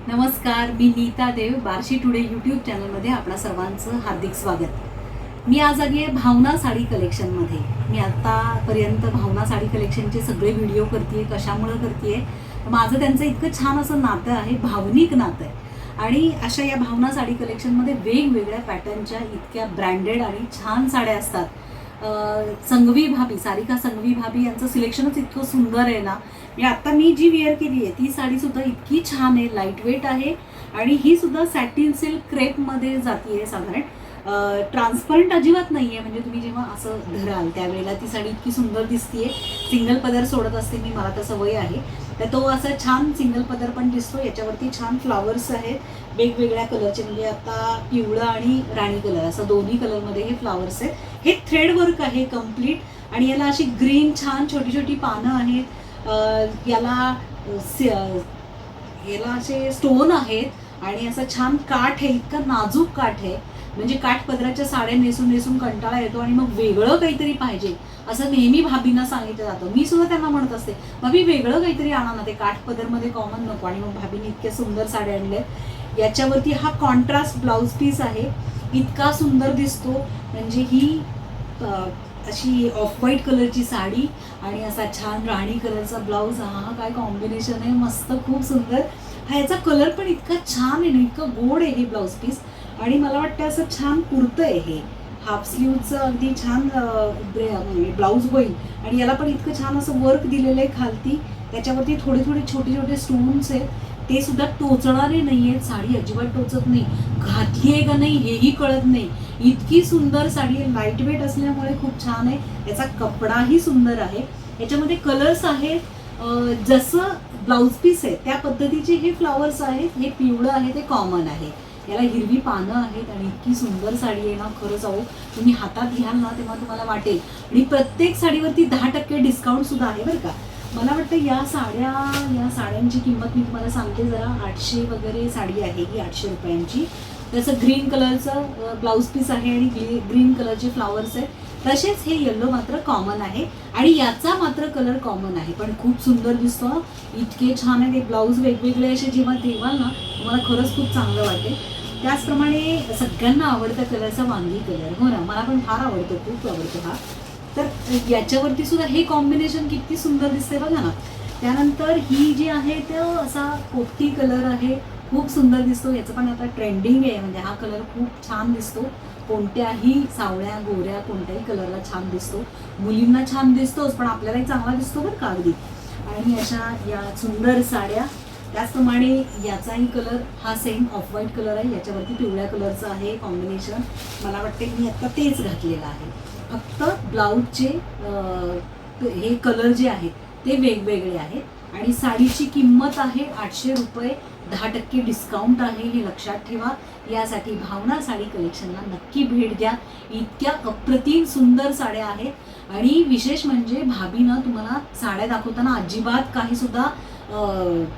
नमस्कार, मी नीता देव. Barshi today YouTube चॅनलमध्ये आपणा सर्वांचं हार्दिक स्वागत. मी आज आली आहे भावना साडी कलेक्शनमध्ये. मी आतापर्यंत भावना साडी कलेक्शनचे सगळे व्हिडिओ करते. कशामुळं करते, माझं त्यांचं इतकं छान असं नातं आहे, भावनिक नातं आहे. आणि अशा या भावना साडी कलेक्शनमध्ये वेगवेगळ्या पॅटर्नच्या इतक्या ब्रँडेड आणि छान साड्या असतात. संघवी भाभी, सारिका संघवी भाभी यांचं सिलेक्शनच इतकं सुंदर आहे ना. मी जी वेअर केली आहे ती साडीसुद्धा इतकी छान आहे, लाईट वेट आहे आणि ही सुद्धा सॅटिन सिल्क क्रेपमध्ये जाती आहे. साधारण ट्रान्सपरंट अजिबात नाही आहे, म्हणजे तुम्ही जेव्हा असं धराल त्यावेळेला ती साडी इतकी सुंदर दिसते. सिंगल पदर सोडत असते मी, मला तर सवय आहे, तर तो असं छान सिंगल पदर पण दिसतो. याच्यावरती छान फ्लावर्स आहेत वेगवेगळ्या कलरचे, म्हणजे आता पिवळा आणि राणी कलर असं दोन्ही कलरमध्ये हे फ्लावर्स आहेत. हे थ्रेड वर्क आहे कम्प्लीट आणि याला अशी ग्रीन छान छोटी छोटी पानं आहेत. याला असे स्टोन आहेत आणि असं छान काठ आहे, इतकं नाजूक काठ आहे. म्हणजे काठ पदराच्या साड्या नेसून नेसून कंटाळा येतो आणि मग वेगळं काहीतरी पाहिजे असं नेहमी भाभींना सांगितलं जातं. मी सुद्धा त्यांना म्हणत असते, भाभी वेगळं काहीतरी आणा ना, ते काठ पदरमध्ये कॉमन नको. आणि मग भाभीने इतक्या सुंदर साड्या आणल्या. याच्यावरती हा कॉन्ट्रास्ट ब्लाऊज पीस आहे, इतका सुंदर दिसतो. म्हणजे ही अशी ऑफ व्हाईट कलरची साडी आणि असा छान राणी कलरचा ब्लाऊज. हा काय कॉम्बिनेशन आहे, मस्त, खूप सुंदर. याचा कलर पण इतका छान आहे ना, इतकं गोड आहे हे ब्लाऊज पीस. आणि मला वाटतं असं छान पुरतं आहे हे. हाफ स्लीवचं अगदी छान ब्लाऊज होईल. आणि याला पण इतकं छान असं वर्क दिलेलं आहे खालती. त्याच्यावरती थोडे थोडे छोटे छोटे स्टोन्स आहेत, ते सुद्धा टोचणारे नाही आहेत. साडी अजिबात टोचत नाही, घातली आहे का नाही हेही कळत नाही. इतकी सुंदर साडी आहे, लाईट वेट असल्यामुळे खूप छान आहे. याचा कपडाही सुंदर आहे. याच्यामध्ये कलर्स आहेत, जसं ब्लाऊज पीस आहे त्या पद्धतीचे हे फ्लावर्स आहेत. हे पिवळं आहे, ते कॉमन आहे. याला हिरवी पानं आहेत आणि इतकी सुंदर साडी आहे ना. खरंच अहो, तुम्ही हातात घ्याल ना तेव्हा तुम्हाला वाटेल. आणि प्रत्येक साडीवरती 10% डिस्काउंट सुद्धा आहे बरं का. मला वाटतं या साड्यांची किंमत मी तुम्हाला सांगते जरा. 800 वगैरे साडी आहे ही, 800 रुपयांची. तसं ग्रीन कलरचं ब्लाऊज पीस आहे आणि ग्रीन कलरचे फ्लावर्स आहेत. तसेच हे येल्लो मात्र कॉमन आहे आणि याचा मात्र कलर कॉमन आहे, पण खूप सुंदर दिसतो. इतके छान आहे ते ब्लाऊज. वेगवेगळे असे जेव्हा ठेवाल ना तुम्हाला खरंच खूप चांगलं वाटेल. त्याचप्रमाणे सगळ्यांना आवडता कलरचा वांगी कलर, हो ना, मला पण फार आवडतो, खूप आवडतो हा. तर याच्यावरती सुद्धा हे कॉम्बिनेशन किती सुंदर दिसते बघा ना. त्यानंतर ही जी आहे तो असा पोपटी कलर आहे, खूप सुंदर दिसतो. याचं पण आता ट्रेंडिंग आहे, म्हणजे हा कलर खूप छान दिसतो. कोणत्याही सावळ्या गोऱ्या कोणत्याही कलरला छान दिसतो. मुलींना छान दिसतोच, पण आपल्यालाही चांगला दिसतो बरं का अगदी. आणि अशा या सुंदर साड्या. त्याचप्रमाणे याचाही कलर हा सेम ऑफ व्हाईट कलर आहे, याच्यावरती पिवळ्या कलरचं आहे कॉम्बिनेशन. मला वाटते मी आत्ता तेच घातलेलं आहे. फक्त ब्लाऊजचे हे कलर जे आहेत ते वेगवेगळे आहेत. आणि साडीची किंमत आहे 800 रुपये. 10% डिस्काउंट आहे, हे लक्षात ठेवा. यासाठी भावना साडी कलेक्शनला नक्की भेट द्या. इतक्या अप्रतिम सुंदर साड्या आहेत. आणि विशेष म्हणजे भाभीनं तुम्हाला साड्या दाखवताना अजिबात काही सुद्धा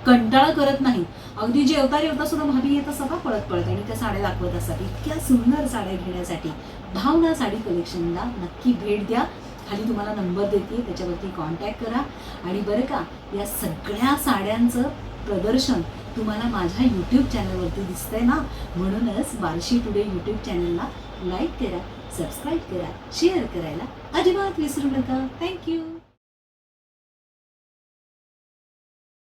कंटाळा करत नाही. अगदी जेवता सुद्धा भाभी येत असं पळत पळत आणि त्या साड्या दाखवत असतात. इतक्या सुंदर साड्या घेण्यासाठी भावना साडी कलेक्शनला नक्की भेट द्या. खाली तुम्हाला नंबर देते, त्याच्यावरती कॉन्टॅक्ट करा. आणि बरं का, या सगळ्या साड्यांचं प्रदर्शन तुम्हाला माझ्या यूट्यूब चॅनलवरती दिसतंय ना. म्हणूनच बार्शी टुडे यूट्यूब चॅनलला लाईक करा, सबस्क्राईब करा, शेअर करायला अजिबात विसरू नका. थँक्यू.